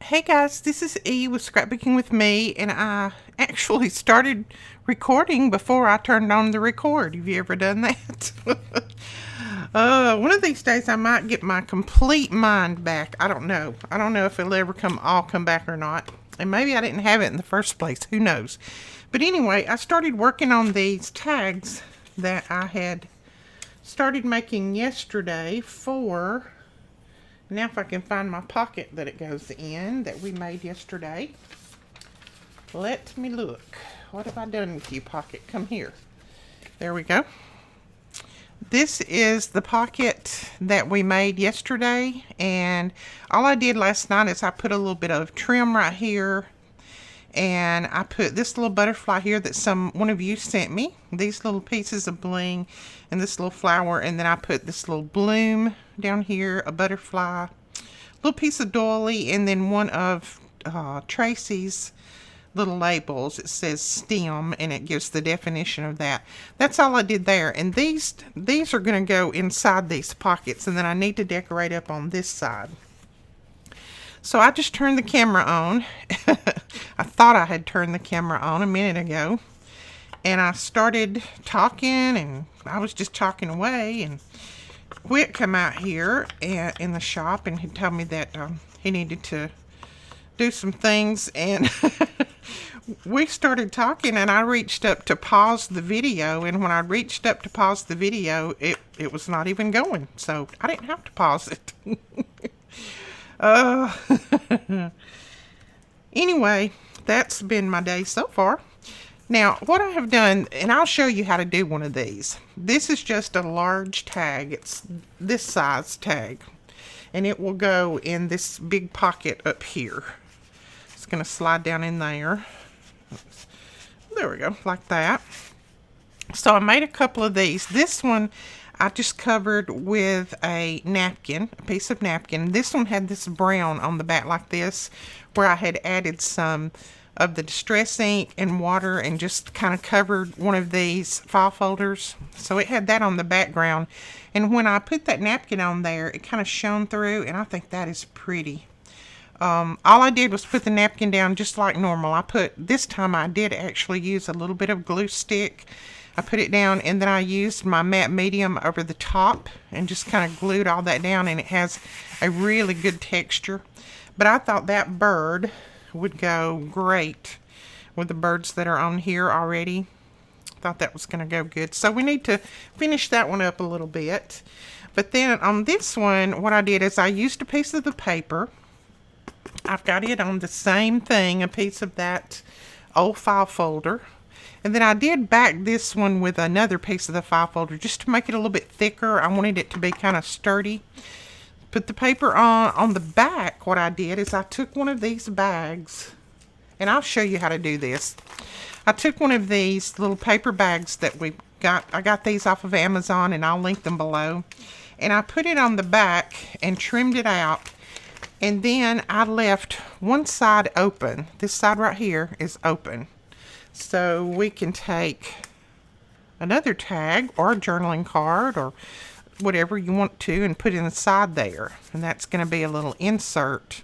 Hey guys, this is E with Scrapbooking with Me, and I actually started recording before I turned on the record. Have you ever done that? One of these days I might get my complete mind back. I don't know. I don't know if it'll ever come back or not. And maybe I didn't have it in the first place. Who knows? But anyway, I started working on these tags that I had started making yesterday for. Now if I can find my pocket that it goes in that we made yesterday. Let me look. What have I done with you, pocket? Come here. There we go. This is the pocket that we made yesterday, and all I did last night is I put a little bit of trim right here, and I put this little butterfly here that one of you sent me, these little pieces of bling and this little flower, and then I put this little bloom down here, a butterfly, little piece of doily, and then one of Tracy's little labels. It says STEM, and it gives the definition of that. That's all I did there, and these are going to go inside these pockets, and then I need to decorate up on this side. So I just turned the camera on. I thought I had turned the camera on a minute ago, and I started talking, and I was just talking away, and Whit come out here in the shop, and he told me that he needed to do some things, and we started talking, and I reached up to pause the video, and when I reached up to pause the video, it was not even going, so I didn't have to pause it. Anyway, that's been my day so far. Now, what I have done, and I'll show you how to do one of these. This is just a large tag. It's this size tag, and it will go in this big pocket up here. It's going to slide down in there. There we go, like that. So I made a couple of these. This one I just covered with a napkin, a piece of napkin. This one had this brown on the back like this, where I had added some of the distress ink and water and just kind of covered one of these file folders. So it had that on the background. And when I put that napkin on there, it kind of shone through, and I think that is pretty. All I did was put the napkin down just like normal. This time I did actually use a little bit of glue stick. I put it down, and then I used my matte medium over the top and just kind of glued all that down, and it has a really good texture. But I thought that bird would go great with the birds that are on here already. Thought that was going to go good. So we need to finish that one up a little bit. But then on this one, what I did is I used a piece of the paper. I've got it on the same thing, a piece of that old file folder. And then I did back this one with another piece of the file folder just to make it a little bit thicker. I wanted it to be kind of sturdy. Put the paper on the back. What I did is I took one of these bags, and I'll show you how to do this. I took one of these little paper bags that we got. I got these off of Amazon, and I'll link them below. And I put it on the back and trimmed it out. And then I left one side open. This side right here is open. So we can take another tag or a journaling card or whatever you want to and put inside there. And that's going to be a little insert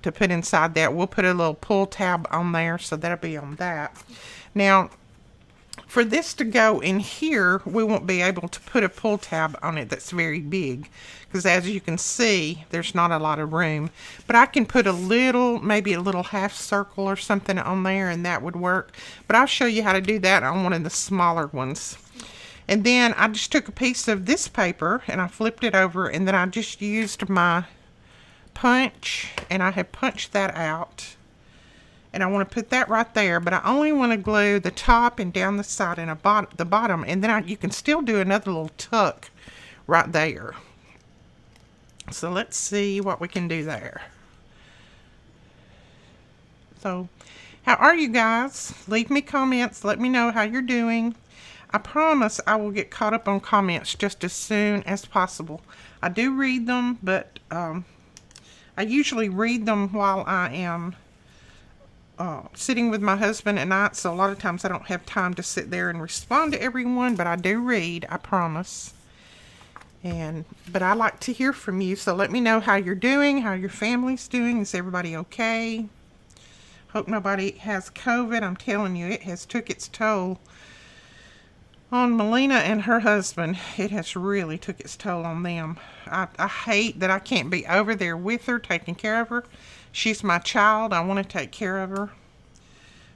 to put inside that. We'll put a little pull tab on there, so that'll be on that. Now, for this to go in here, we won't be able to put a pull tab on it that's very big, because as you can see, there's not a lot of room. But I can put maybe a little half circle or something on there, and that would work. But I'll show you how to do that on one of the smaller ones. And then I just took a piece of this paper, and I flipped it over, and then I just used my punch, and I have punched that out. And I want to put that right there, but I only want to glue the top and down the side and the bottom, and then you can still do another little tuck right there. So let's see what we can do there. So, how are you guys? Leave me comments. Let me know how you're doing. I promise I will get caught up on comments just as soon as possible. I do read them, but I usually read them while I am sitting with my husband at night, so a lot of times I don't have time to sit there and respond to everyone, but I do read, I promise. But I like to hear from you, so let me know how you're doing, how your family's doing. Is everybody okay? Hope nobody has COVID. I'm telling you, it has took its toll on Melina and her husband. It has really took its toll on them. I hate that I can't be over there with her, taking care of her. She's my child. I want to take care of her.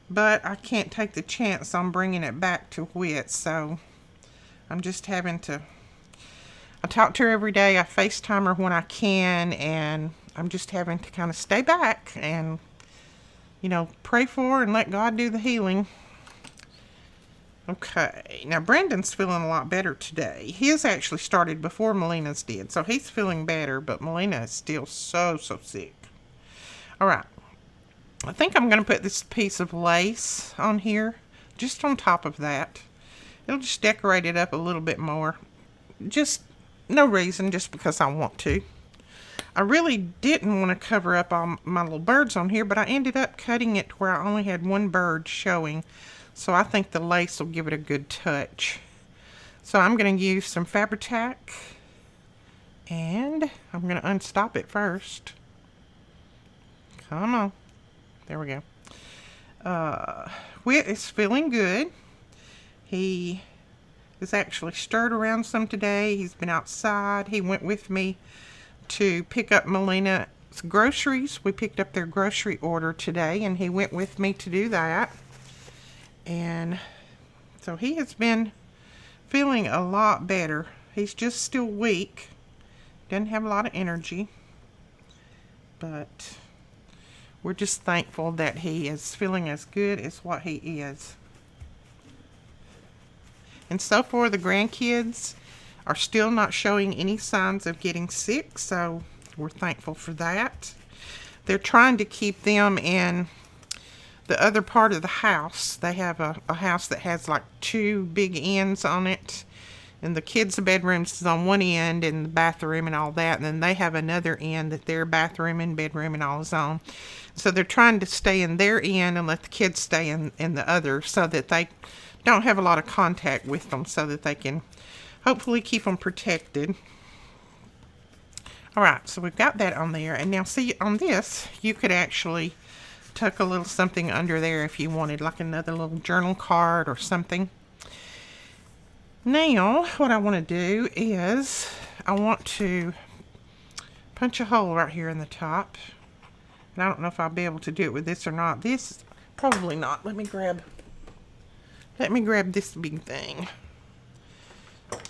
But I can't take the chance on bringing it back to Whit, so I'm just having to... I talk to her every day. I FaceTime her when I can, and I'm just having to kind of stay back and, pray for her and let God do the healing. Okay, now Brendan's feeling a lot better today. His actually started before Melina's did, so he's feeling better, but Melina is still so sick. All right, I think I'm going to put this piece of lace on here, just on top of that. It'll just decorate it up a little bit more. Just no reason, just because I want to. I really didn't want to cover up all my little birds on here, but I ended up cutting it to where I only had one bird showing. So I think the lace will give it a good touch. So I'm going to use some Fabri-Tac, and I'm going to unstop it first. Come on. There we go. Whit is feeling good. He is actually stirred around some today. He's been outside. He went with me to pick up Melina's groceries. We picked up their grocery order today, and he went with me to do that. And so he has been feeling a lot better. He's just still weak. Doesn't have a lot of energy. But we're just thankful that he is feeling as good as what he is. And so far, the grandkids are still not showing any signs of getting sick, so we're thankful for that. They're trying to keep them in the other part of the house. They have a house that has like two big ends on it, and the kids' bedrooms is on one end, and the bathroom and all that, and then they have another end that their bathroom and bedroom and all is on. So they're trying to stay in their end and let the kids stay in the other, so that they don't have a lot of contact with them, so that they can hopefully keep them protected. All right, so we've got that on there, and now see, on this you could actually tuck a little something under there if you wanted, like another little journal card or something. Now, what I want to do is I want to punch a hole right here in the top. And I don't know if I'll be able to do it with this or not. This, probably not. Let me grab this big thing.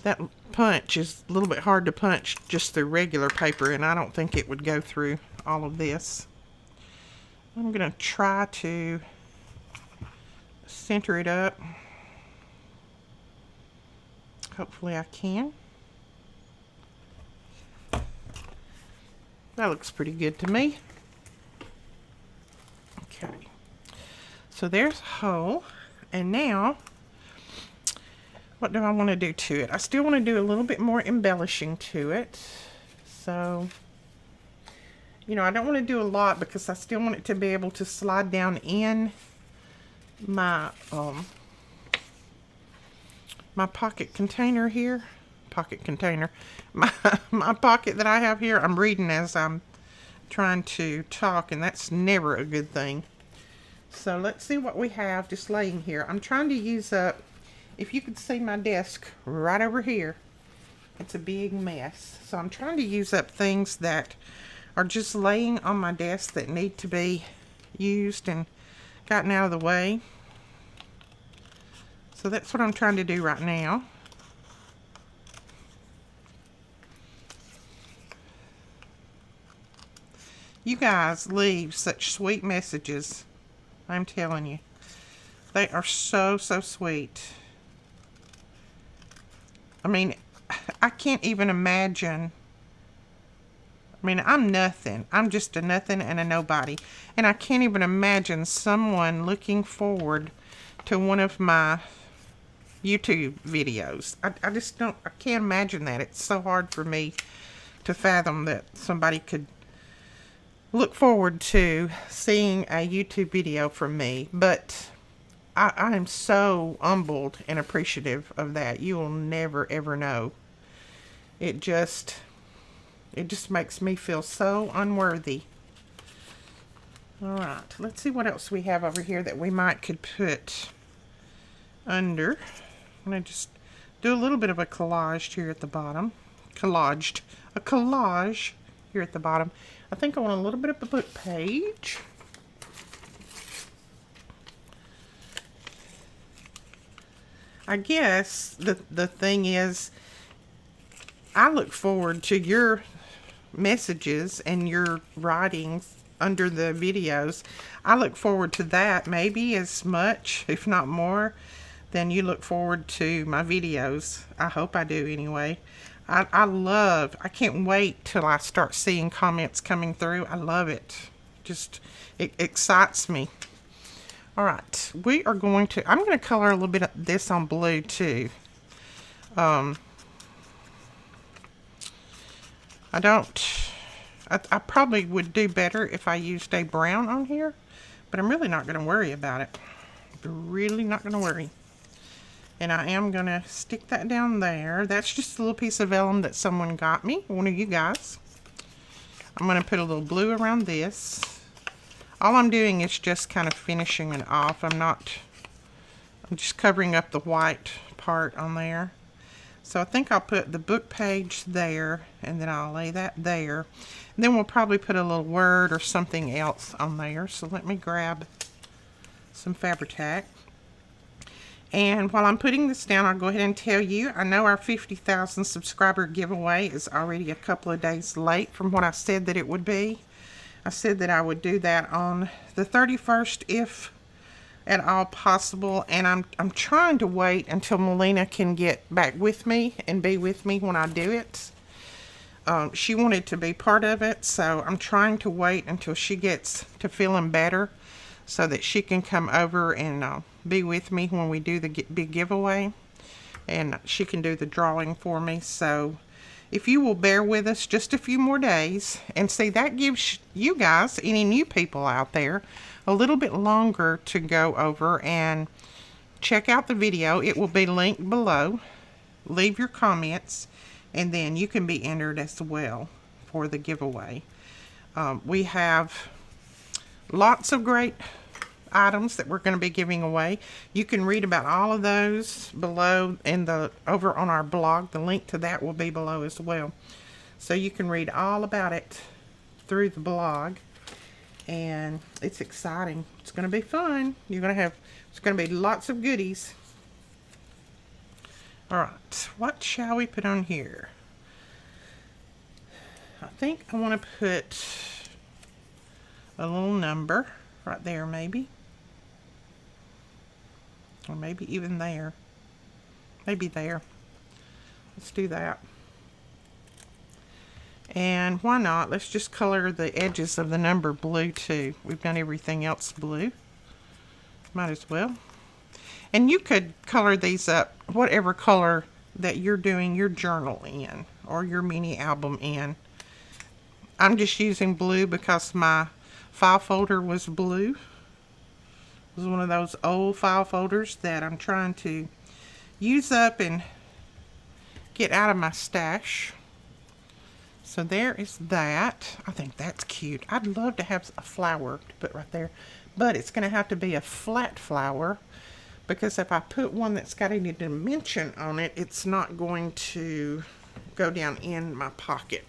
That punch is a little bit hard to punch just through regular paper, and I don't think it would go through all of this. I'm going to try to center it up. Hopefully I can. That looks pretty good to me. Okay. So there's a hole. And now, what do I want to do to it? I still want to do a little bit more embellishing to it. So, I don't want to do a lot because I still want it to be able to slide down in my my pocket container here. My pocket that I have here. I'm reading as I'm trying to talk, and that's never a good thing. So let's see what we have just laying here. I'm trying to use up, if you could see my desk right over here, it's a big mess. So I'm trying to use up things that are just laying on my desk that need to be used and gotten out of the way. So that's what I'm trying to do right now. You guys leave such sweet messages. I'm telling you. They are so sweet. I mean, I can't even imagine. I mean, I'm nothing. I'm just a nothing and a nobody. And I can't even imagine someone looking forward to one of my YouTube videos. I just don't, I can't imagine that. It's so hard for me to fathom that somebody could look forward to seeing a YouTube video from me. But I am so humbled and appreciative of that. You will never ever know. It just makes me feel so unworthy. All right, let's see what else we have over here that we could put under. I'm going to just do a little bit of a collage here at the bottom. A collage here at the bottom. I think I want a little bit of a book page. I guess the thing is, I look forward to your messages and your writings under the videos. I look forward to that maybe as much, if not more, than you look forward to my videos. I hope I do anyway. I can't wait till I start seeing comments coming through. I love it. It excites me. All right, I'm going to color a little bit of this on blue too. I probably would do better if I used a brown on here, but I'm really not going to worry about it. Really not going to worry. And I am going to stick that down there. That's just a little piece of vellum that someone got me, one of you guys. I'm going to put a little blue around this. All I'm doing is just kind of finishing it off. I'm just covering up the white part on there. So I think I'll put the book page there, and then I'll lay that there. And then we'll probably put a little word or something else on there. So let me grab some Fabri-Tac. And while I'm putting this down, I'll go ahead and tell you, I know our 50,000 subscriber giveaway is already a couple of days late from what I said that it would be. I said that I would do that on the 31st if at all possible, and I'm trying to wait until Melina can get back with me and be with me when I do it. She wanted to be part of it, so I'm trying to wait until she gets to feeling better so that she can come over and be with me when we do the big giveaway, and she can do the drawing for me. So if you will bear with us just a few more days, and see, that gives you guys, any new people out there, a little bit longer to go over and check out the video. It will be linked below. Leave your comments, and then you can be entered as well for the giveaway. We have lots of great items that we're going to be giving away. You can read about all of those below over on our blog. The link to that will be below as well. So you can read all about it through the blog. And it's exciting. It's going to be fun. It's going to be lots of goodies. All right, what shall we put on here? I think I want to put a little number right there, maybe. Or maybe even there. Maybe there. Let's do that. And why not? Let's just color the edges of the number blue too. We've done everything else blue. Might as well. And you could color these up whatever color that you're doing your journal in or your mini album in. I'm just using blue because my file folder was blue. It was one of those old file folders that I'm trying to use up and get out of my stash. So there is that. I think that's cute. I'd love to have a flower to put right there, but it's going to have to be a flat flower, because if I put one that's got any dimension on it, it's not going to go down in my pocket.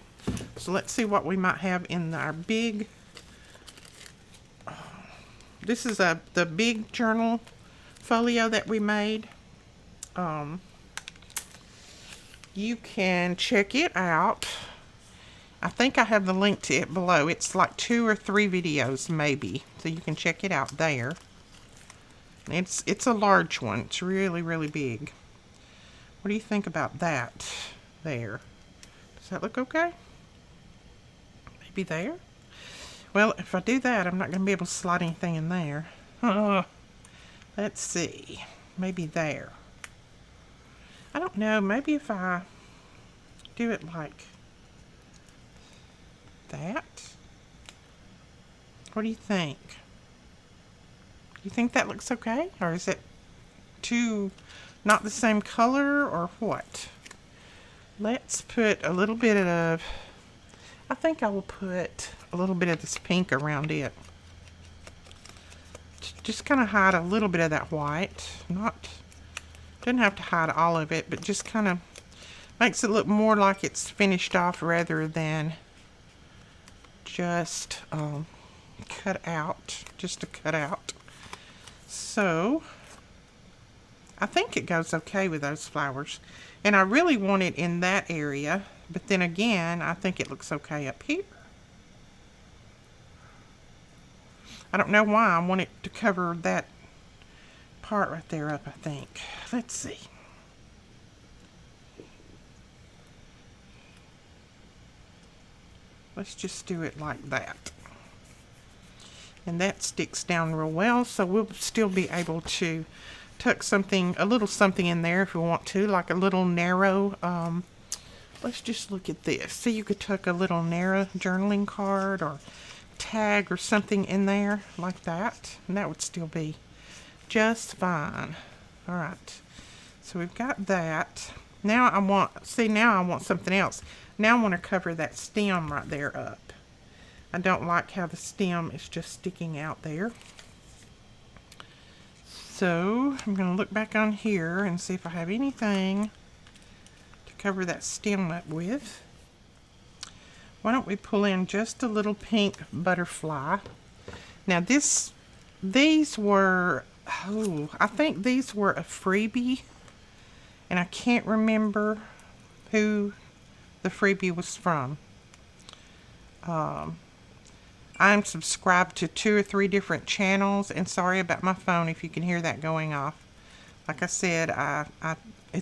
So let's see what we might have in our big, this is the big journal folio that we made. You can check it out. I think I have the link to it below. It's like 2 or 3 videos maybe, so you can check it out there. It's a large one. It's really, really big. What do you think about that there? Does that look okay? Maybe there? Well, if I do that, I'm not going to be able to slide anything in there. Let's see. Maybe there. I don't know. Maybe if I do it like that. What do you think? Do you think that looks okay? Or is it too not the same color, or what? Let's put a little bit of, I think I will put a little bit of this pink around it. Just kind of hide a little bit of that white. Doesn't have to hide all of it, but just kind of makes it look more like it's finished off rather than just cut out, just a cut out. So I think it goes okay with those flowers. And I really want it in that area, but then again, I think it looks okay up here. I don't know why I want it to cover that part right there up, I think. Let's see. Let's just do it like that. And that sticks down real well, so we'll still be able to tuck something, a little something in there if we want to, like a little narrow, let's just look at this. See, you could tuck a little narrow journaling card or tag or something in there like that, and that would still be just fine. All right, so we've got that. Now I want something else. Now I want to cover that stem right there up. I don't like how the stem is just sticking out there. So I'm going to look back on here and see if I have anything to cover that stem up with. Why don't we pull in just a little pink butterfly. Now these were, I think these were a freebie, and I can't remember who the freebie was from. I'm subscribed to 2 or 3 different channels, and sorry about my phone if you can hear that going off. Like I said,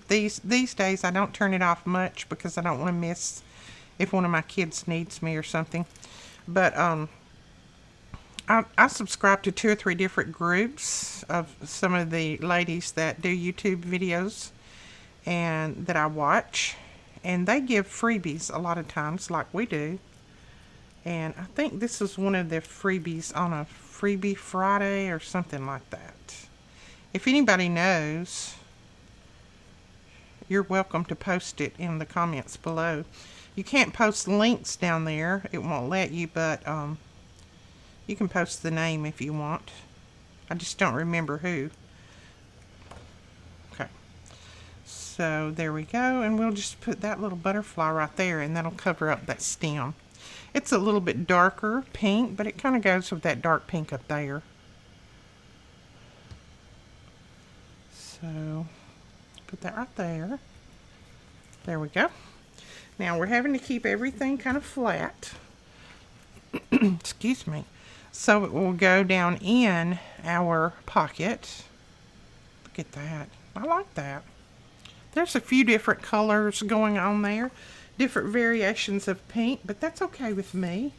these days I don't turn it off much because I don't want to miss if one of my kids needs me or something. But I subscribe to 2 or 3 different groups of some of the ladies that do YouTube videos and that I watch, and they give freebies a lot of times like we do. And I think this is one of the freebies on a Freebie Friday or something like that. If anybody knows, you're welcome to post it in the comments below. You can't post links down there. It won't let you, but you can post the name if you want. I just don't remember who. Okay. So there we go. And we'll just put that little butterfly right there, and that'll cover up that stem. It's a little bit darker pink, but it kind of goes with that dark pink up there. So, put that right there. There we go. Now, we're having to keep everything kind of flat. Excuse me. So, it will go down in our pocket. Look at that. I like that. There's a few different colors going on there. Different variations of pink, but that's okay with me.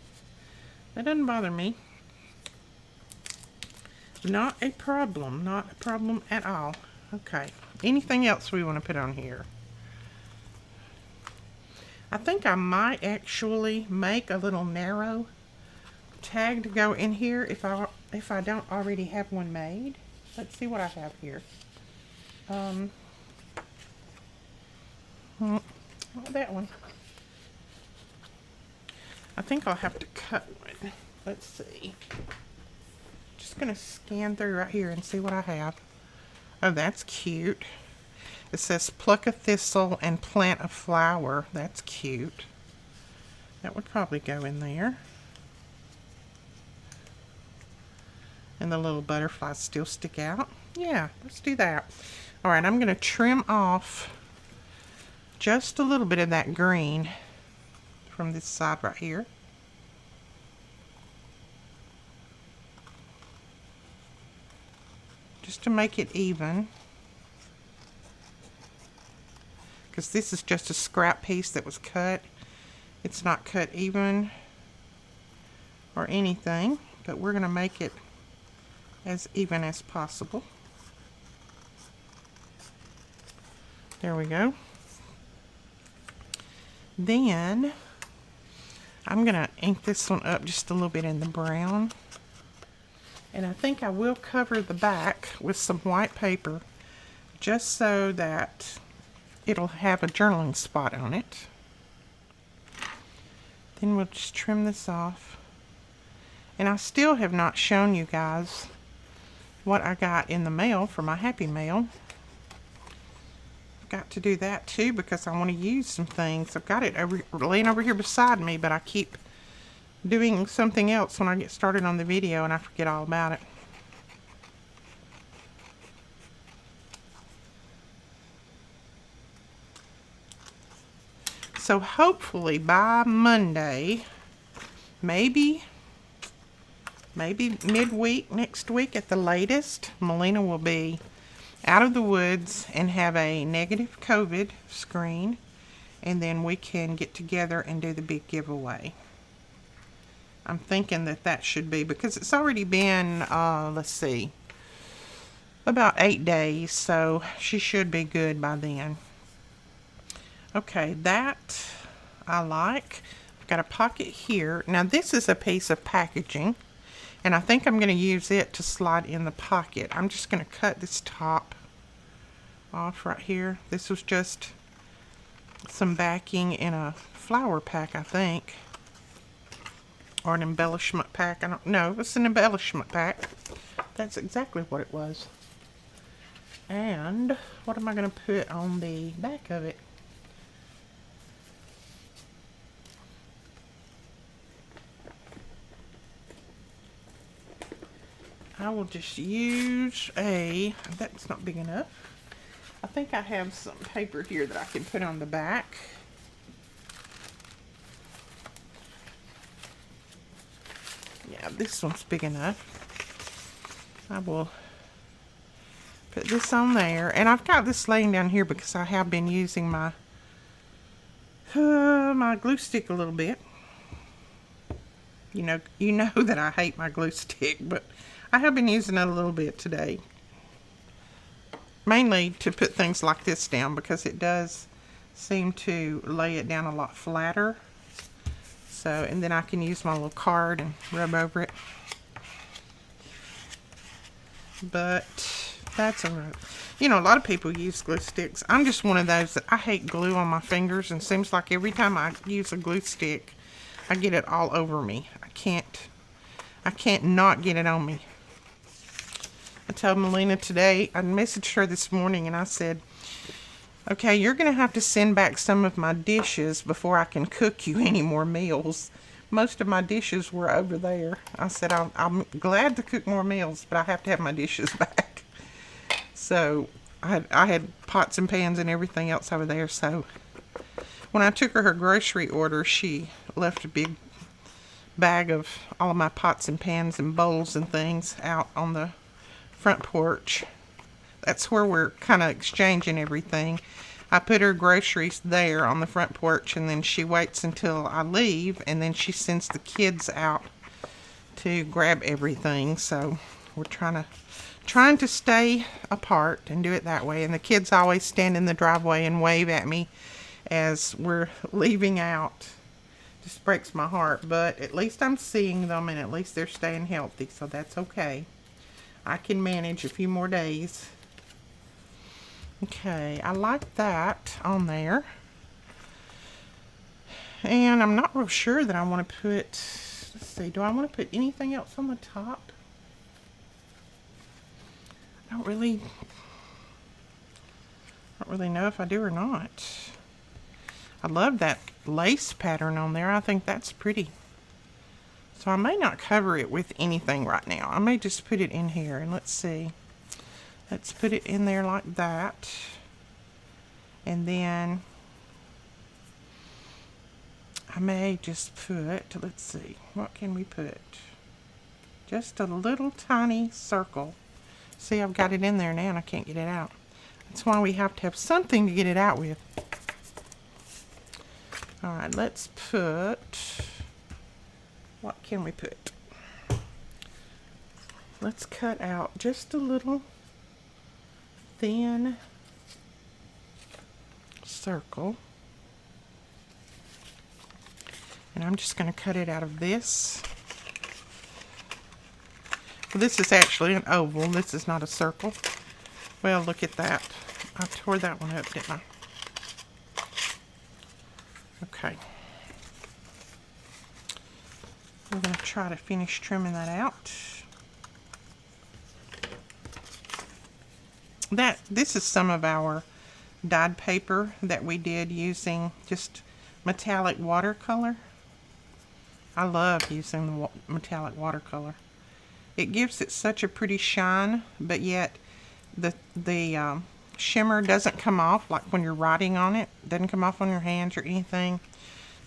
That doesn't bother me. Not a problem. Not a problem at all. Okay. Anything else we want to put on here? I think I might actually make a little narrow tag to go in here if I don't already have one made. Let's see what I have here. Not that one. I think I'll have to cut one. Let's see. Just going to scan through right here and see what I have. Oh, that's cute. It says pluck a thistle and plant a flower. That's cute. That would probably go in there. And the little butterflies still stick out. Yeah, let's do that. All right, I'm going to trim off just a little bit of that green from this side right here. Just to make it even. Because this is just a scrap piece that was cut. It's not cut even or anything, but we're going to make it as even as possible. There we go. Then I'm going to ink this one up just a little bit in the brown. And I think I will cover the back with some white paper just so that it'll have a journaling spot on it. Then we'll just trim this off. And I still have not shown you guys what I got in the mail for my Happy Mail. I've got to do that too because I want to use some things. I've got it laying over here beside me, but I keep doing something else when I get started on the video and I forget all about it. So hopefully by Monday, maybe midweek next week at the latest, Melina will be out of the woods and have a negative COVID screen, and then we can get together and do the big giveaway. I'm thinking that should be, because it's already been, let's see, about 8 days, so she should be good by then. Okay, that I like. I've got a pocket here. Now this is a piece of packaging, and I think I'm going to use it to slide in the pocket. I'm just going to cut this top off right here. This was just some backing in a flower pack, I think. Or an embellishment pack. I don't know. It's an embellishment pack. That's exactly what it was. And what am I going to put on the back of it? I will just use that's not big enough. I think I have some paper here that I can put on the back. Yeah, this one's big enough. I will put this on there. And I've got this laying down here because I have been using my my glue stick a little bit. You know that I hate my glue stick, but I have been using it a little bit today. Mainly to put things like this down because it does seem to lay it down a lot flatter. So, and then I can use my little card and rub over it. But that's alright. You know, a lot of people use glue sticks. I'm just one of those that I hate glue on my fingers, and it seems like every time I use a glue stick, I get it all over me. I can't not get it on me. I told Melina today, I messaged her this morning and I said, okay, you're going to have to send back some of my dishes before I can cook you any more meals. Most of my dishes were over there. I said, I'm glad to cook more meals, but I have to have my dishes back. So I had pots and pans and everything else over there. So when I took her grocery order, she left a big bag of all of my pots and pans and bowls and things out on the front porch. That's where we're kind of exchanging everything. I put her groceries there on the front porch, and then she waits until I leave, and then she sends the kids out to grab everything. So we're trying to stay apart and do it that way. And the kids always stand in the driveway and wave at me as we're leaving out. Just breaks my heart, but at least I'm seeing them, and at least they're staying healthy, so that's okay. I can manage a few more days. Okay, I like that on there. And I'm not real sure that I want to put, let's see, do I want to put anything else on the top? I don't really know if I do or not. I love that lace pattern on there. I think that's pretty. So I may not cover it with anything right now. I may just put it in here, and let's see. Let's put it in there like that. And then I may just put, let's see, what can we put? Just a little tiny circle. See, I've got it in there now and I can't get it out. That's why we have to have something to get it out with. Alright, let's put, what can we put? Let's cut out just a little thin circle. And I'm just going to cut it out of this. Well, this is actually an oval. This is not a circle. Well, look at that. I tore that one up, didn't I? Okay. We're going to try to finish trimming that out. This is some of our dyed paper that we did using just metallic watercolor. I love using the metallic watercolor. It gives it such a pretty shine, but yet the shimmer doesn't come off like when you're writing on it. It doesn't come off on your hands or anything.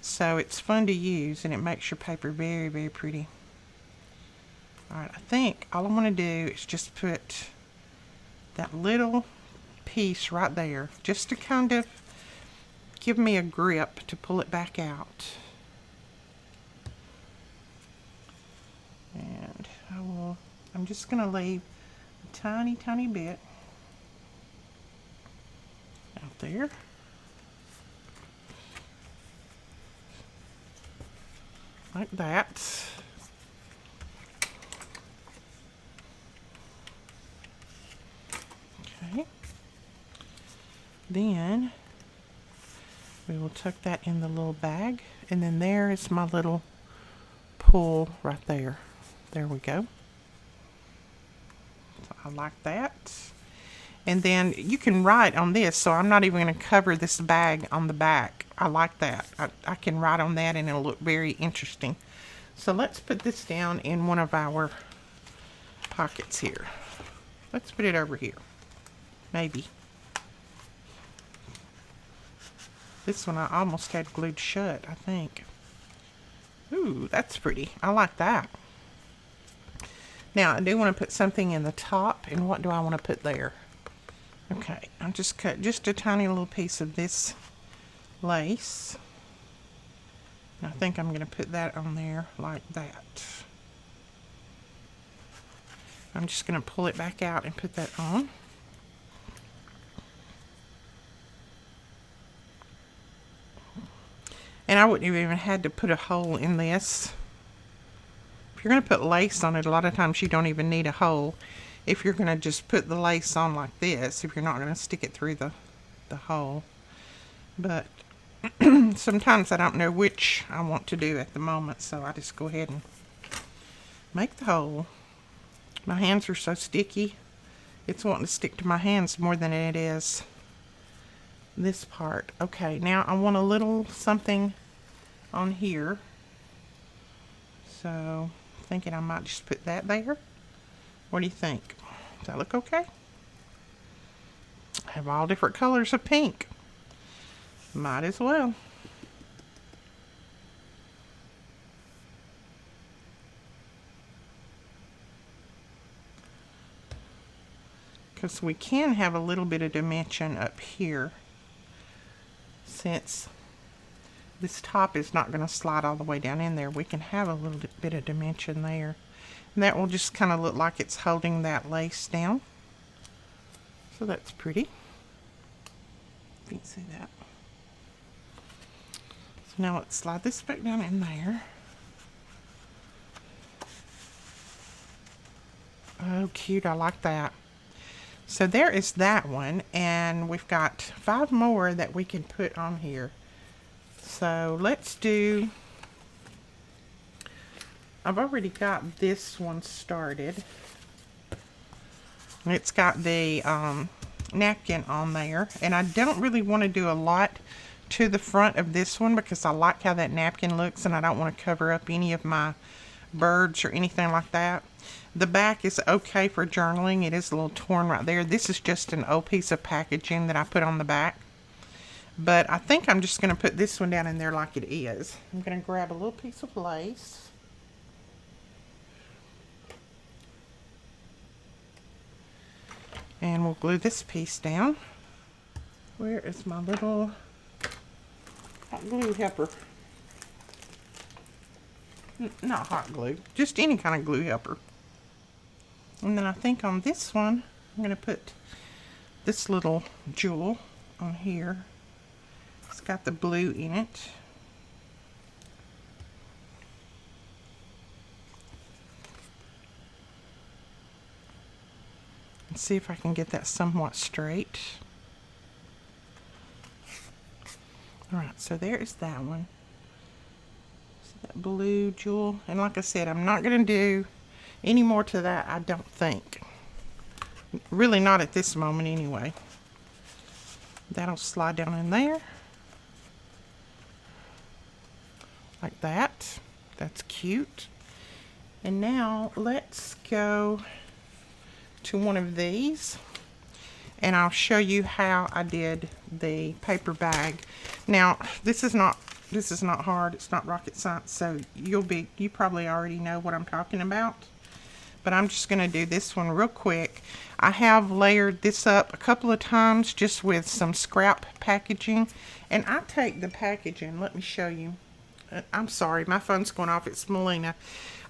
So it's fun to use, and it makes your paper very, very pretty. Alright, I think all I want to do is just put that little piece right there, just to kind of give me a grip to pull it back out. And I'm just going to leave a tiny, tiny bit out there. Like that. Okay. Then we will tuck that in the little bag, and then there is my little pull right there. There we go. So I like that. And then you can write on this, so I'm not even going to cover this bag on the back. I like that. I can write on that and it'll look very interesting. So let's put this down in one of our pockets here. Let's put it over here. Maybe. This one I almost had glued shut, I think. Ooh, that's pretty. I like that. Now, I do want to put something in the top, and what do I want to put there? Okay, I'll just cut just a tiny little piece of this lace. And I think I'm going to put that on there like that. I'm just going to pull it back out and put that on. And I wouldn't have even had to put a hole in this. If you're going to put lace on it, a lot of times you don't even need a hole. If you're going to just put the lace on like this, if you're not going to stick it through the hole. But sometimes I don't know which I want to do at the moment, so I just go ahead and make the hole. My hands are so sticky. It's wanting to stick to my hands more than it is this part. Okay, now I want a little something on here. So, thinking I might just put that there. What do you think? Does that look okay? I have all different colors of pink. Might as well. Because we can have a little bit of dimension up here, since this top is not going to slide all the way down in there. We can have a little bit of dimension there. And that will just kind of look like it's holding that lace down. So that's pretty. You can see that. So now let's slide this back down in there. Oh, cute. I like that. So there is that one. And we've got 5 more that we can put on here. So let's do... I've already got this one started. It's got the napkin on there, and I don't really want to do a lot to the front of this one because I like how that napkin looks, and I don't want to cover up any of my birds or anything like that. The back is okay for journaling. It is a little torn right there. This is just an old piece of packaging that I put on the back. But I think I'm just going to put this one down in there like it is. I'm going to grab a little piece of lace. And we'll glue this piece down. Where is my little hot glue helper? Not hot glue, just any kind of glue helper. And then I think on this one, I'm going to put this little jewel on here. It's got the blue in it. And see if I can get that somewhat straight. Alright, so there is that one. So that blue jewel. And like I said, I'm not going to do any more to that, I don't think. Really not at this moment anyway. That'll slide down in there. Like that. That's cute. And now let's go to one of these. And I'll show you how I did the paper bag. Now, this is not hard. It's not rocket science, so you probably already know what I'm talking about. But I'm just going to do this one real quick. I have layered this up a couple of times just with some scrap packaging. And I take the packaging, let me show you. I'm sorry, my phone's going off. It's Melina.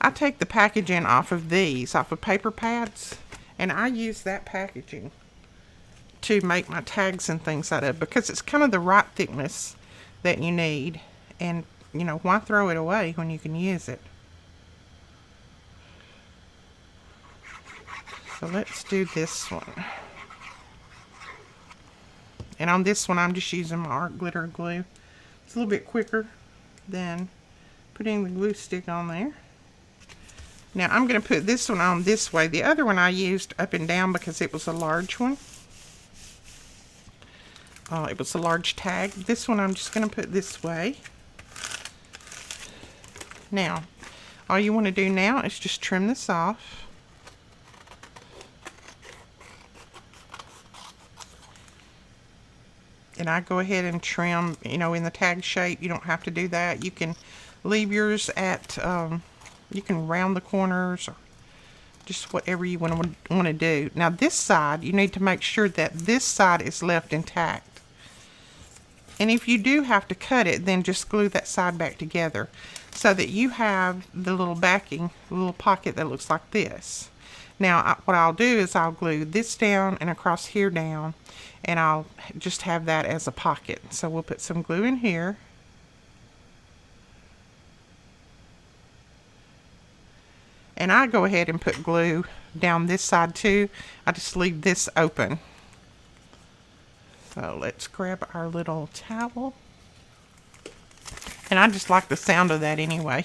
I take the packaging off of these, off of paper pads, and I use that packaging to make my tags and things out of, because it's kind of the right thickness that you need. And, you know, why throw it away when you can use it? So let's do this one. And on this one, I'm just using my art glitter glue. It's a little bit quicker than putting the glue stick on there. Now I'm going to put this one on this way. The other one I used up and down because it was a large one. It was a large tag. This one I'm just going to put this way. Now, all you want to do now is just trim this off. And I go ahead and trim, you know, in the tag shape. You don't have to do that. You can leave yours at, you can round the corners or just whatever you want to do. Now this side, you need to make sure that this side is left intact. And if you do have to cut it, then just glue that side back together so that you have the little backing, the little pocket that looks like this. Now, what I'll do is I'll glue this down and across here down, and I'll just have that as a pocket. So we'll put some glue in here. And I go ahead and put glue down this side too. I just leave this open. So let's grab our little towel. And I just like the sound of that anyway.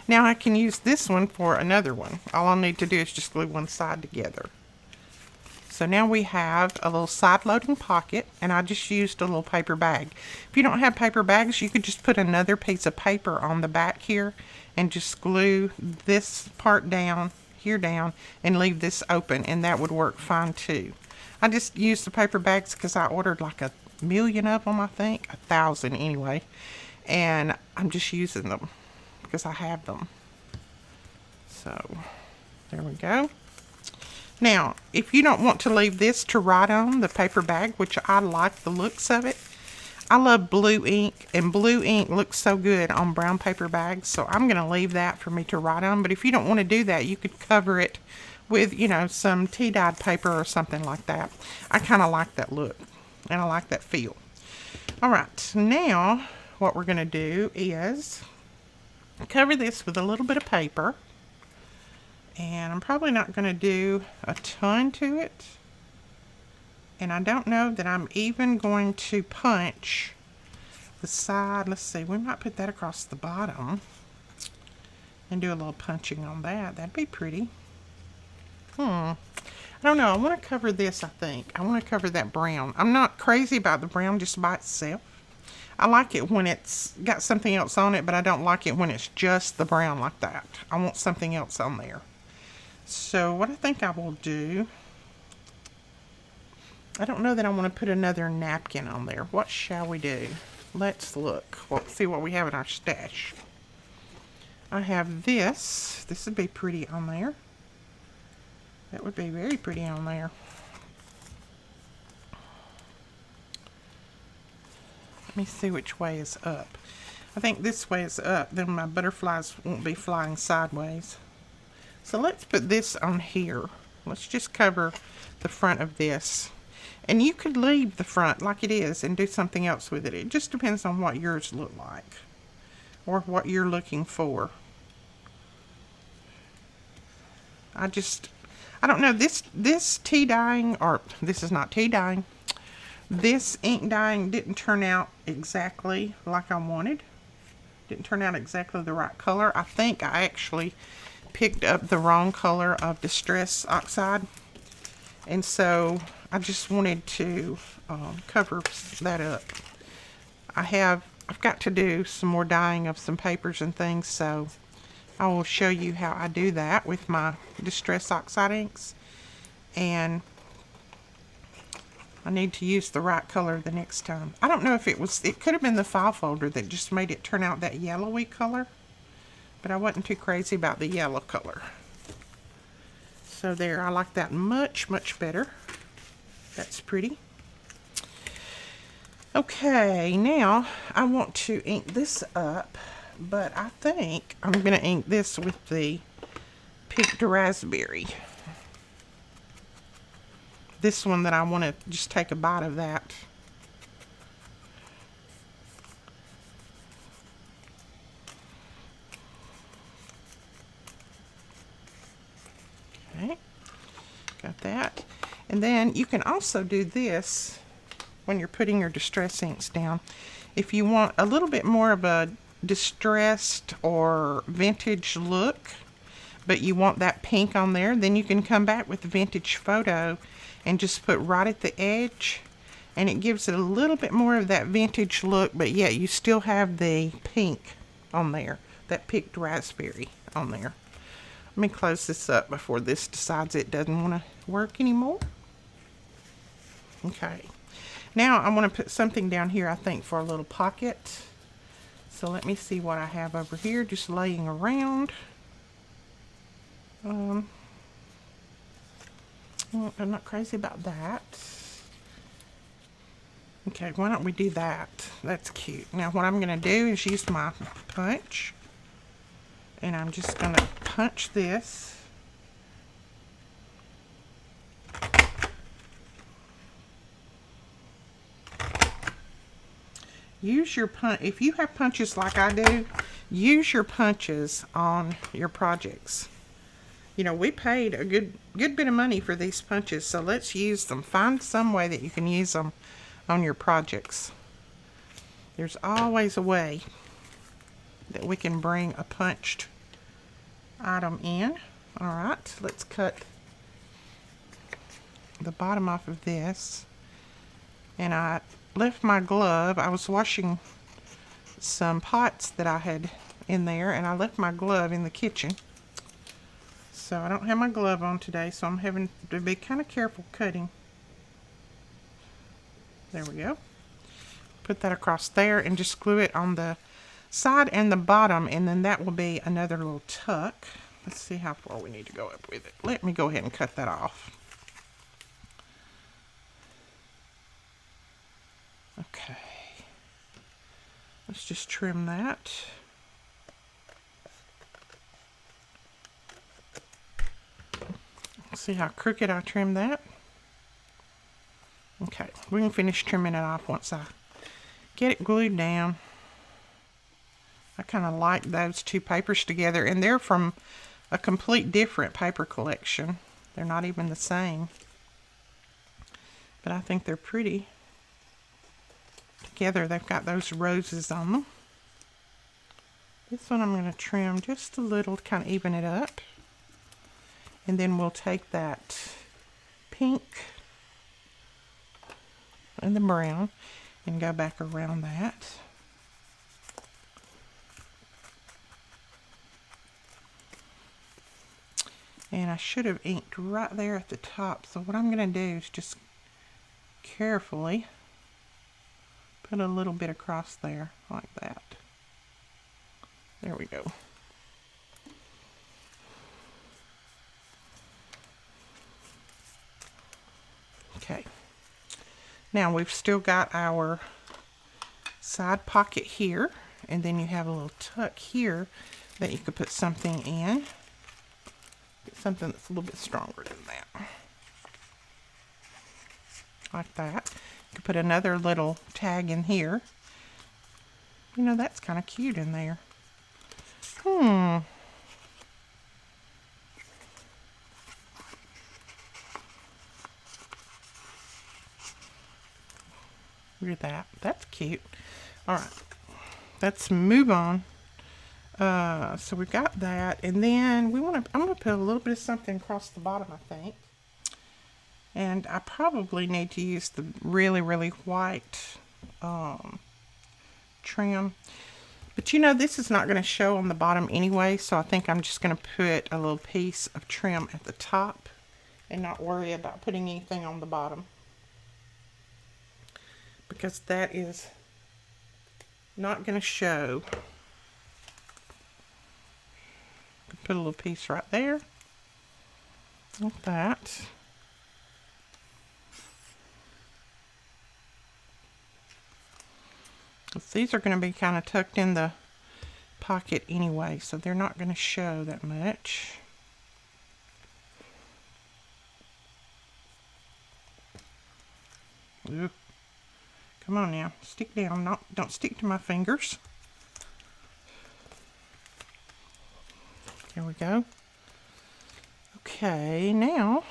Now I can use this one for another one. All I'll need to do is just glue one side together. So now we have a little side loading pocket, and I just used a little paper bag. If you don't have paper bags, you could just put another piece of paper on the back here and just glue this part down, here down, and leave this open, and that would work fine too. I just used the paper bags because I ordered like 1,000,000 of them, I think, 1,000 anyway, and I'm just using them because I have them. So there we go. Now, if you don't want to leave this to write on, the paper bag, which I like the looks of it, I love blue ink, and blue ink looks so good on brown paper bags, so I'm going to leave that for me to write on. But if you don't want to do that, you could cover it with, you know, some tea-dyed paper or something like that. I kind of like that look, and I like that feel. All right, now what we're going to do is cover this with a little bit of paper. And I'm probably not going to do a ton to it. And I don't know that I'm even going to punch the side. Let's see, we might put that across the bottom and do a little punching on that. That'd be pretty. I don't know. I want to cover this, I think. I want to cover that brown. I'm not crazy about the brown just by itself. I like it when it's got something else on it, but I don't like it when it's just the brown like that. I want something else on there. So what I think I will do, I don't know that I want to put another napkin on there. What shall we do? Let's look. Let's see what we have in our stash. I have this. This would be pretty on there. That would be very pretty on there. Let me see which way is up. I think this way is up. Then my butterflies won't be flying sideways. So let's put this on here. Let's just cover the front of this. And you could leave the front like it is and do something else with it. It just depends on what yours look like or what you're looking for. I don't know, this tea dyeing, or this is not tea dyeing, This ink dyeing didn't turn out exactly like I wanted. Didn't turn out exactly the right color. I think I actually picked up the wrong color of Distress Oxide. And so I just wanted to cover that up. I've got to do some more dyeing of some papers and things, so I will show you how I do that with my Distress Oxide inks. And I need to use the right color the next time. I don't know if it could have been the file folder that just made it turn out that yellowy color, but I wasn't too crazy about the yellow color. So there, I like that much, much better. That's pretty. Okay, now I want to ink this up, but I think I'm going to ink this with the Picked Raspberry. This one that I want to just take a bite of that. Okay, got that. And then you can also do this when you're putting your distress inks down. If you want a little bit more of a distressed or vintage look, but you want that pink on there, then you can come back with the Vintage Photo and just put right at the edge, and it gives it a little bit more of that vintage look, but yet you still have the pink on there, that Picked Raspberry on there. Let me close this up before this decides it doesn't want to work anymore. Okay. Now I want to put something down here, I think, for a little pocket. So let me see what I have over here just laying around. I'm not crazy about that. Okay, why don't we do that? That's cute. Now what I'm going to do is use my punch. And I'm just going to punch this. Use your punch. If you have punches like I do, use your punches on your projects. You know, we paid a good bit of money for these punches, so let's use them. Find some way that you can use them on your projects. There's always a way that we can bring a punched item in. All right, let's cut the bottom off of this. And I left my glove. I was washing some pots that I had in there, and I left my glove in the kitchen. So I don't have my glove on today, so I'm having to be kind of careful cutting. There we go. Put that across there and just glue it on the side and the bottom, and then that will be another little tuck. Let's see how far we need to go up with it. Let me go ahead and cut that off. Okay. Let's just trim that. See how crooked I trimmed that? Okay, we can finish trimming it off once I get it glued down. I kind of like those two papers together, and they're from a complete different paper collection. They're not even the same. But I think they're pretty. Together, they've got those roses on them. This one I'm going to trim just a little to kind of even it up. And then we'll take that pink and the brown and go back around that. And I should have inked right there at the top. So what I'm going to do is just carefully put a little bit across there like that. There we go. Okay. Now we've still got our side pocket here, and then you have a little tuck here that you could put something in. Get something that's a little bit stronger than that. Like that. You could put another little tag in here. You know, that's kind of cute in there. Look at that. That's cute. All right. Let's move on. So we've got that, and then I'm gonna put a little bit of something across the bottom, I think. And I probably need to use the really, really white trim. But you know, this is not going to show on the bottom anyway, so I think I'm just going to put a little piece of trim at the top and not worry about putting anything on the bottom, because that is not going to show. Put a little piece right there, like that. These are going to be kind of tucked in the pocket anyway, so they're not going to show that much. Ooh. Come on now, stick down. Don't stick to my fingers. There we go. Okay, now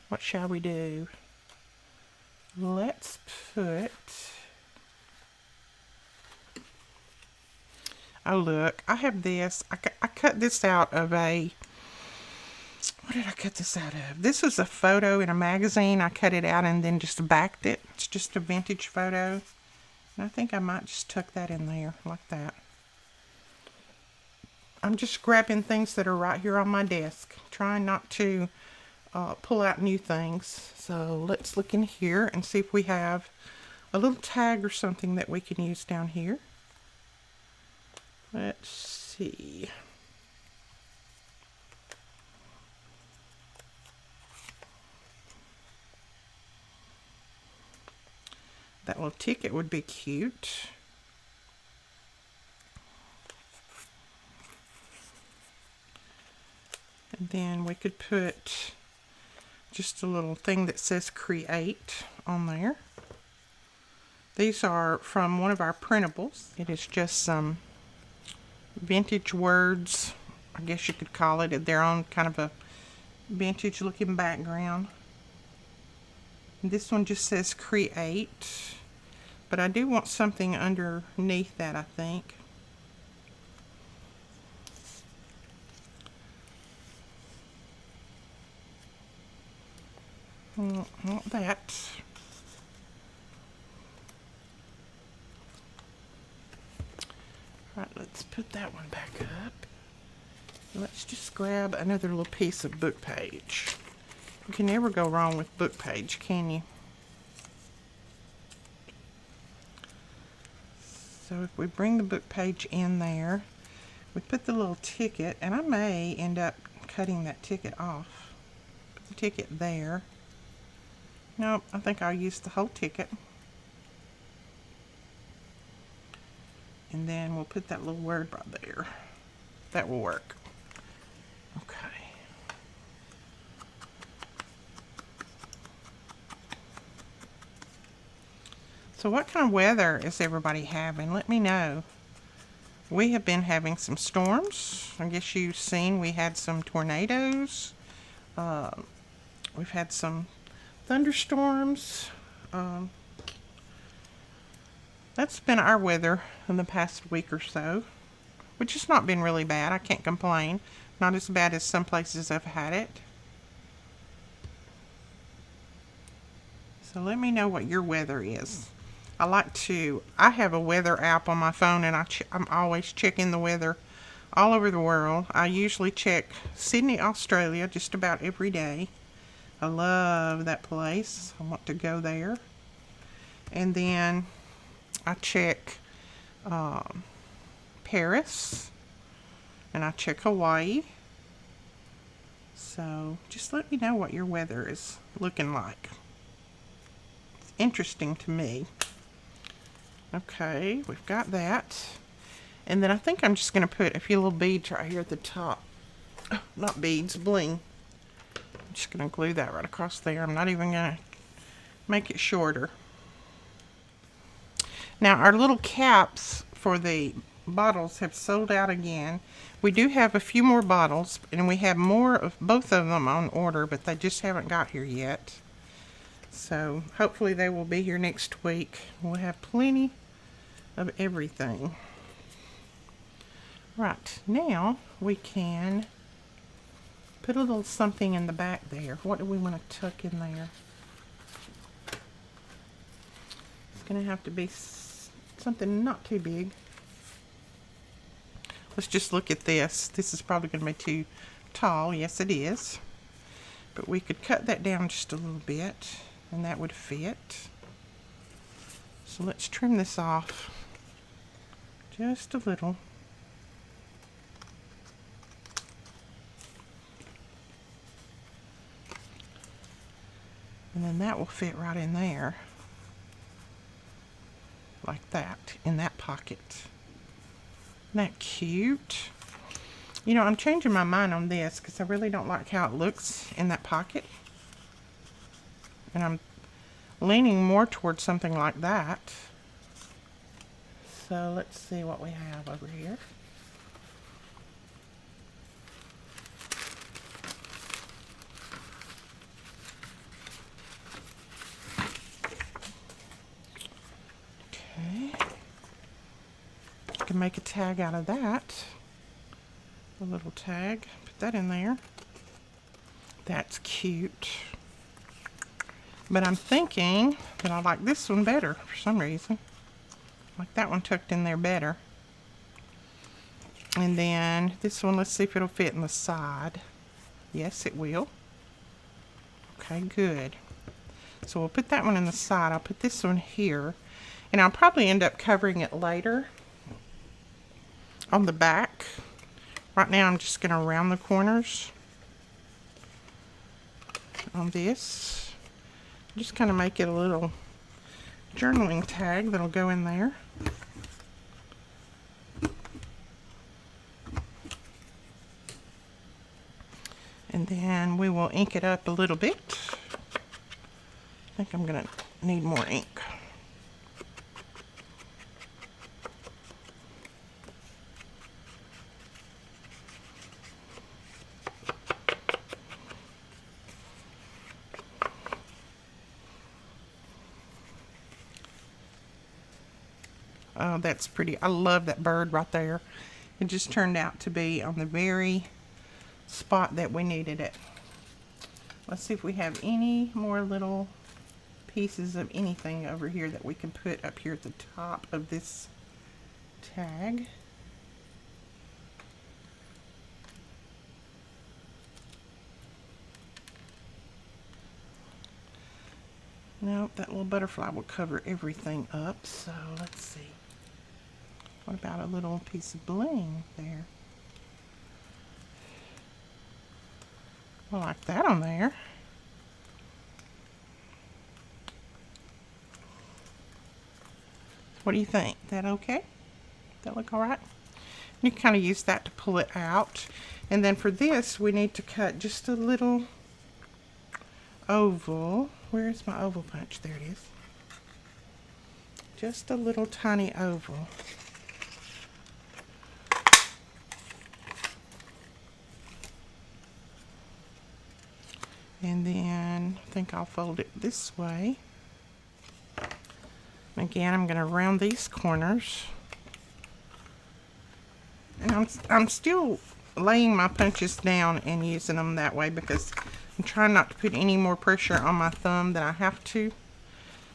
what shall we do? Let's put... Oh, look, I have this. I cut this out of a... What did I cut this out of? This was a photo in a magazine. I cut it out and then just backed it. It's just a vintage photo. And I think I might just tuck that in there like that. I'm just grabbing things that are right here on my desk, trying not to pull out new things. So let's look in here and see if we have a little tag or something that we can use down here. Let's see. That little ticket would be cute. And then we could put just a little thing that says create on there. These are from one of our printables. It is just some vintage words, I guess you could call it. They're on kind of a vintage looking background. And this one just says create, but I do want something underneath that, I think. Not that. Right, let's put that one back up. Let's just grab another little piece of book page. You can never go wrong with book page, can you? So if we bring the book page in there, we put the little ticket, and I may end up cutting that ticket off. Put the ticket there. Nope, I think I'll use the whole ticket. And then we'll put that little word right there. That will work. Okay. So what kind of weather is everybody having? Let me know. We have been having some storms. I guess you've seen we had some tornadoes. We've had some thunderstorms. That's been our weather in the past week or so, which has not been really bad. I can't complain. Not as bad as some places have had it. So let me know what your weather is. I have a weather app on my phone, and I'm always checking the weather all over the world. I usually check Sydney, Australia, just about every day. I love that place. I want to go there. And then I check Paris, and I check Hawaii. So just let me know what your weather is looking like. It's interesting to me. Okay, we've got that. And then I think I'm just going to put a few little beads right here at the top. Oh, not beads, bling. I'm just going to glue that right across there. I'm not even going to make it shorter. Now, our little caps for the bottles have sold out again. We do have a few more bottles, and we have more of both of them on order, but they just haven't got here yet. So hopefully they will be here next week. We'll have plenty of everything. Right, now we can put a little something in the back there. What do we want to tuck in there? It's going to have to be something not too big. Let's just look at this. This is probably going to be too tall. Yes, it is. But we could cut that down just a little bit, and that would fit. So let's trim this off just a little. And then that will fit right in there. Like that, in that pocket. Isn't that cute? You know, I'm changing my mind on this because I really don't like how it looks in that pocket. And I'm leaning more towards something like that. So let's see what we have over here. Okay. I can make a tag out of that. A little tag. Put that in there. That's cute. But I'm thinking that I like this one better for some reason. Like that one tucked in there better. And then this one, let's see if it'll fit in the side. Yes, it will. Okay, good. So we'll put that one in the side. I'll put this one here. And I'll probably end up covering it later on the back. Right now I'm just going to round the corners on this. Just kind of make it a little journaling tag that'll go in there. And then we will ink it up a little bit. I think I'm going to need more ink. Oh, that's pretty. I love that bird right there. It just turned out to be on the very spot that we needed it. Let's see if we have any more little pieces of anything over here that we can put up here at the top of this tag. Nope, that little butterfly will cover everything up, so let's see. What about a little piece of bling there? I like that on there. What do you think? That okay? That look all right? You can kind of use that to pull it out. And then for this, we need to cut just a little oval. Where is my oval punch? There it is. Just a little tiny oval. And then I think I'll fold it this way. Again, I'm going to round these corners. And I'm still laying my punches down and using them that way because I'm trying not to put any more pressure on my thumb than I have to.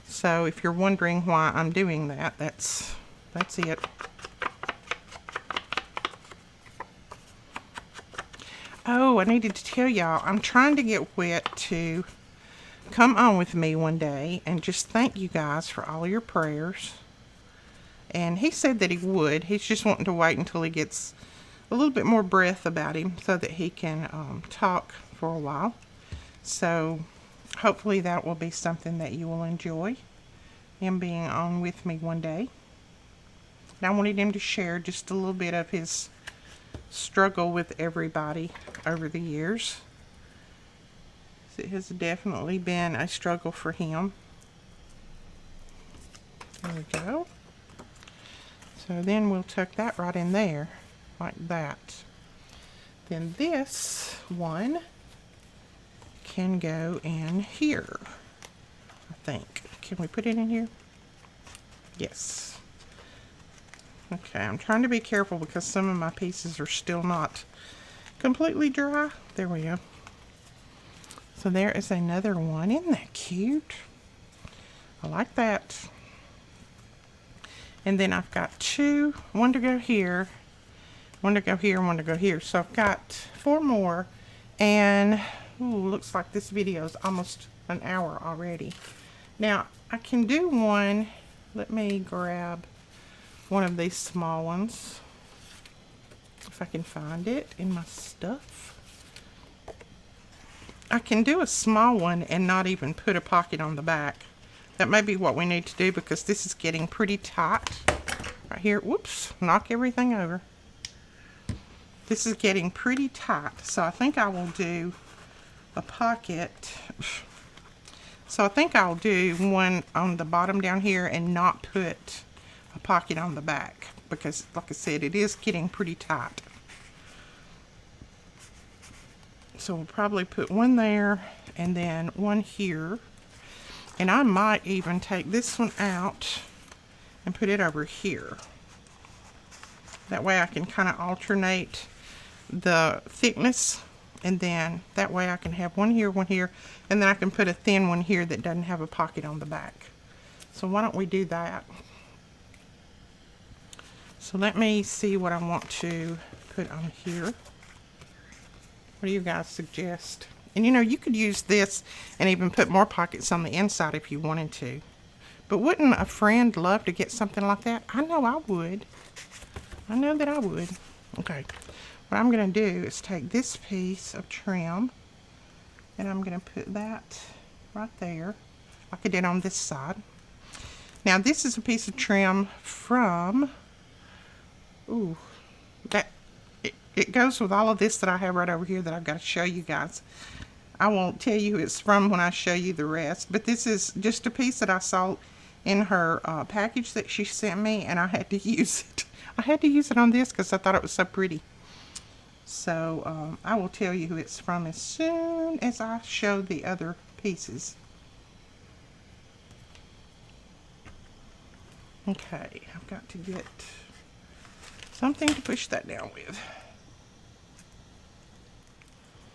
So if you're wondering why I'm doing that, that's it. Oh, I needed to tell y'all, I'm trying to get Whit to come on with me one day and just thank you guys for all your prayers. And he said that he would. He's just wanting to wait until he gets a little bit more breath about him so that he can talk for a while. So hopefully that will be something that you will enjoy, him being on with me one day. And I wanted him to share just a little bit of his struggle with everybody over the years. It has definitely been a struggle for him. There we go. So then we'll tuck that right in there, like that. Then this one can go in here. think. Can we put it in here? Yes. Okay, I'm trying to be careful because some of my pieces are still not completely dry. There we go. So there is another one. Isn't that cute? I like that. And then I've got two, one to go here, one to go here, and one to go here. So I've got 4 more, and ooh, looks like this video is almost an hour already. Now I can do one. Let me grab one of these small ones if I can find it in my stuff. I can do a small one and not even put a pocket on the back. That may be what we need to do because this is getting pretty tight right here. Whoops, knock everything over. This is getting pretty tight, so I think I will do a pocket. So I think I'll do one on the bottom down here and not put a pocket on the back because, like I said, it is getting pretty tight. So we'll probably put one there and then one here. And I might even take this one out and put it over here. That way I can kind of alternate the thickness, and then that way I can have one here, and then I can put a thin one here that doesn't have a pocket on the back. So why don't we do that? So let me see what I want to put on here. What do you guys suggest? And you know, you could use this and even put more pockets on the inside if you wanted to. But wouldn't a friend love to get something like that? I know I would. I know that I would. Okay. What I'm going to do is take this piece of trim and I'm going to put that right there like I did on this side. Now this is a piece of trim from, ooh, that it goes with all of this that I have right over here that I've got to show you guys. I won't tell you who it's from when I show you the rest, but this is just a piece that I saw in her package that she sent me, and I had to use it. I had to use it on this because I thought it was so pretty. So I will tell you who it's from as soon as I show the other pieces. Okay, I've got to get something to push that down with.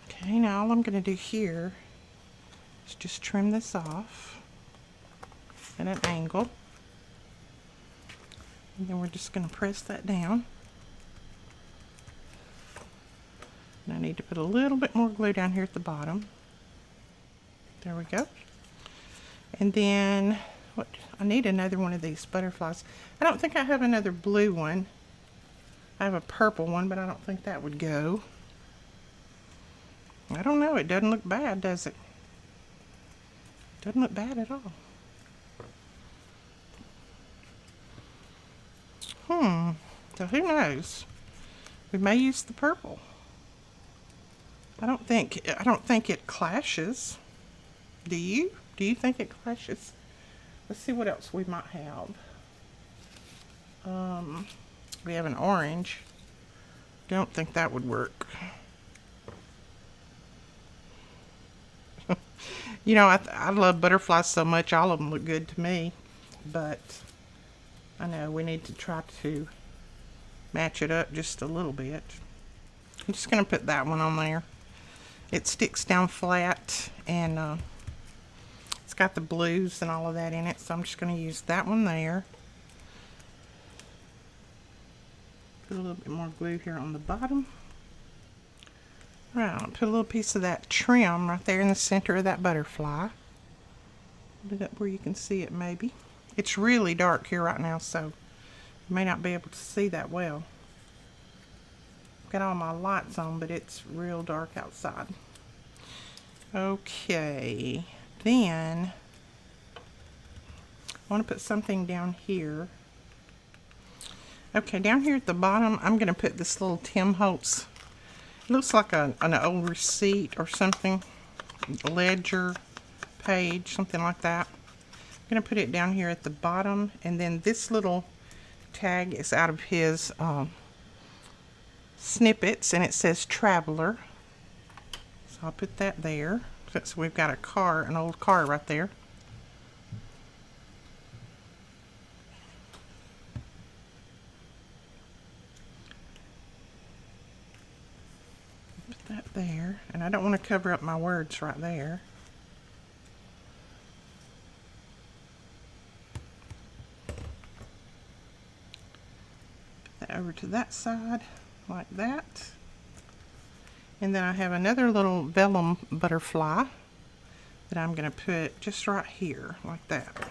Okay, now all I'm going to do here is just trim this off at an angle. And then we're just going to press that down. And I need to put a little bit more glue down here at the bottom. There we go. And then I need another one of these butterflies. I don't think I have another blue one. I have a purple one, but I don't think that would go. I don't know, it doesn't look bad, does it? Doesn't look bad at all. So who knows? We may use the purple. I don't think it clashes. Do you? Do you think it clashes? Let's see what else we might have. We have an orange. Don't think that would work. You know, I love butterflies so much, all of them look good to me, but I know we need to try to match it up just a little bit. I'm just going to put that one on there. It sticks down flat, and it's got the blues and all of that in it, so I'm just going to use that one there. Put a little bit more glue here on the bottom. Right, I'll put a little piece of that trim right there in the center of that butterfly. Put it up where you can see it maybe. It's really dark here right now, so you may not be able to see that well. I've got all my lights on, but it's real dark outside. Okay, then I want to put something down here. Okay, down here at the bottom, I'm going to put this little Tim Holtz. It looks like an old receipt or something, a ledger page, something like that. I'm going to put it down here at the bottom, and then this little tag is out of his snippets, and it says Traveler. So I'll put that there, since we've got a car, an old car right there. don't want to cover up my words right there. Put that over to that side like that. And then I have another little vellum butterfly that I'm going to put just right here like that.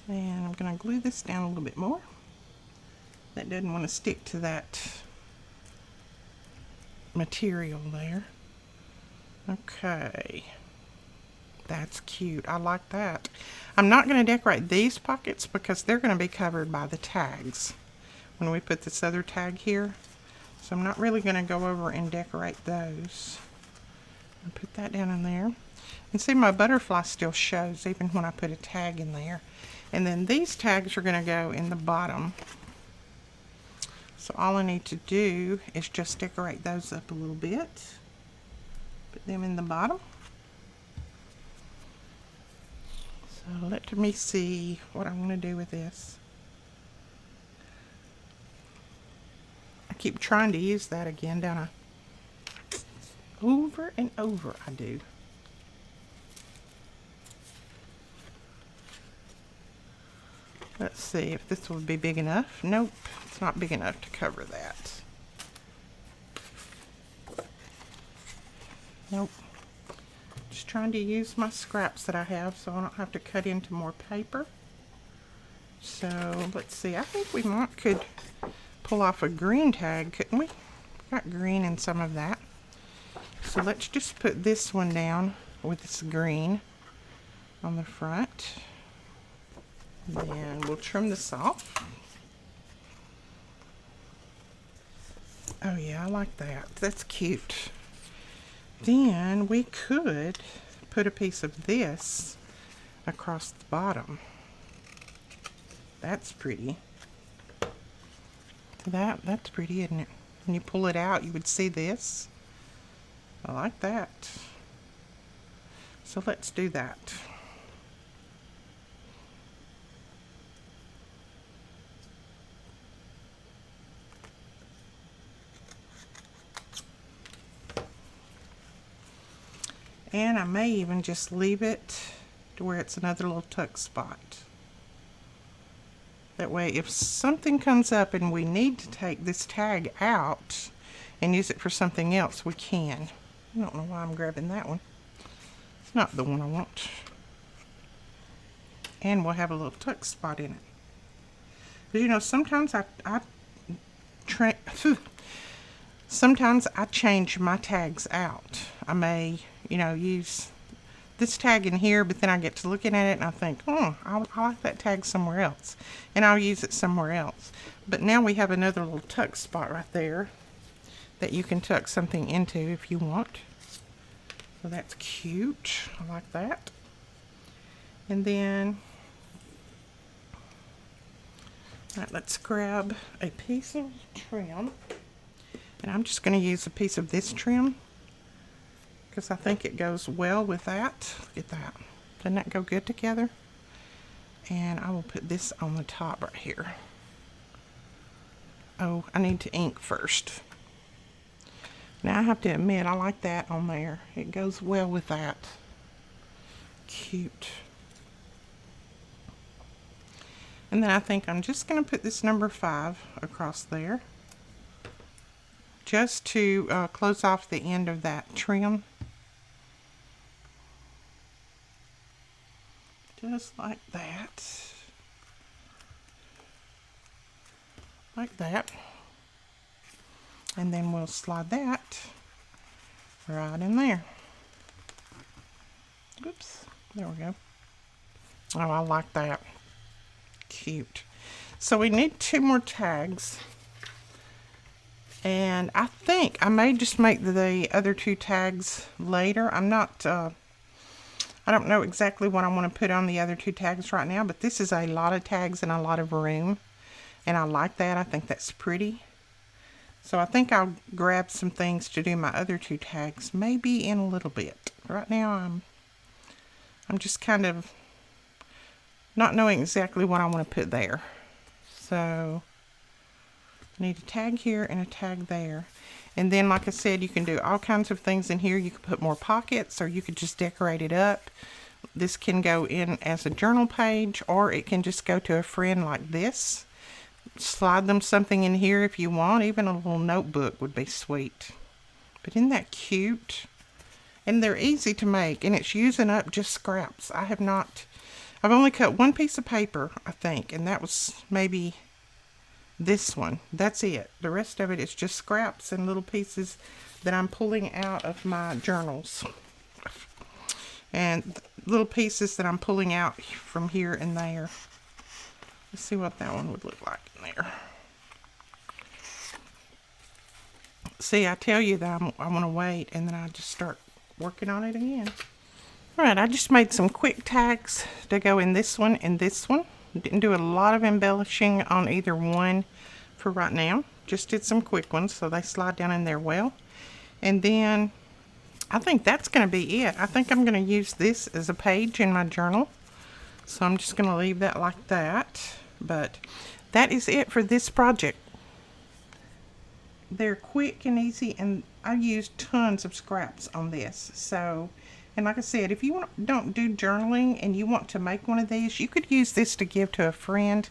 And I'm going to glue this down a little bit more. That doesn't want to stick to that material there. Okay. That's cute. I like that. I'm not going to decorate these pockets because they're going to be covered by the tags when we put this other tag here. So I'm not really going to go over and decorate those. I'll put that down in there. And see, my butterfly still shows even when I put a tag in there. And then these tags are going to go in the bottom. So all I need to do is just decorate those up a little bit. Put them in the bottom. So let me see what I want to do with this. I keep trying to use that again, don't I? Over and over I do. Let's see if this would be big enough. Nope, it's not big enough to cover that. Nope. Just trying to use my scraps that I have so I don't have to cut into more paper. So let's see, I think we could pull off a green tag, couldn't we? Got green in some of that. So let's just put this one down with this green on the front. Then we'll trim this off. Oh yeah, I like that. That's cute. Then we could put a piece of this across the bottom. That's pretty. That's pretty, isn't it? When you pull it out, you would see this. I like that. So let's do that. And I may even just leave it to where it's another little tuck spot. That way if something comes up and we need to take this tag out and use it for something else, we can. I don't know why I'm grabbing that one. It's not the one I want. And we'll have a little tuck spot in it. But you know, sometimes sometimes I change my tags out. I may, you know, use this tag in here, but then I get to looking at it and I think, oh, I like that tag somewhere else. And I'll use it somewhere else. But now we have another little tuck spot right there that you can tuck something into if you want. So that's cute. I like that. And then, let's grab a piece of trim. And I'm just going to use a piece of this trim because I think it goes well with that. Look at that. Doesn't that go good together? And I will put this on the top right here. Oh, I need to ink first. Now I have to admit, I like that on there. It goes well with that. Cute. And then I think I'm just going to put this number 5 across there. Just to close off the end of that trim. Just like that. Like that. And then we'll slide that right in there. Oops, there we go. Oh, I like that. Cute. So we need 2 more tags. And I think I may just make the other 2 tags later. I'm not, I don't know exactly what I want to put on the other 2 tags right now, but this is a lot of tags and a lot of room. And I like that. I think that's pretty. So I think I'll grab some things to do my other 2 tags, maybe in a little bit. Right now I'm I'm just kind of not knowing exactly what I want to put there. So I need a tag here and a tag there. And then, like I said, you can do all kinds of things in here. You could put more pockets, or you could just decorate it up. This can go in as a journal page, or it can just go to a friend like this. Slide them something in here if you want. Even a little notebook would be sweet. But isn't that cute? And they're easy to make, and it's using up just scraps. I've only cut one piece of paper, I think, and that was maybe this one. That's it. The rest of it is just scraps and little pieces that I'm pulling out of my journals. And little pieces that I'm pulling out from here and there. Let's see what that one would look like in there. See, I tell you that I want to wait, and then I just start working on it again. Alright, I just made some quick tags to go in this one and this one. Didn't do a lot of embellishing on either one for right now. Just did some quick ones so they slide down in there well. And then I think that's going to be it. I think I'm going to use this as a page in my journal. So I'm just going to leave that like that. But that is it for this project. They're quick and easy, and I used tons of scraps on this. So, and like I said, if you don't do journaling and you want to make one of these, you could use this to give to a friend.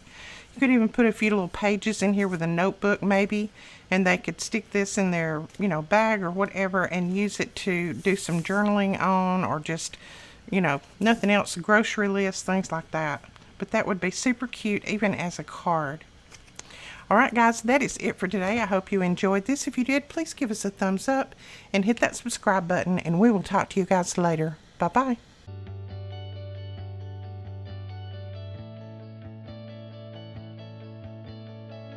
You could even put a few little pages in here with a notebook maybe, and they could stick this in their, bag or whatever and use it to do some journaling on, or just, nothing else, grocery list, things like that. But that would be super cute even as a card. Alright guys, that is it for today. I hope you enjoyed this. If you did, please give us a thumbs up and hit that subscribe button, and we will talk to you guys later. Bye-bye.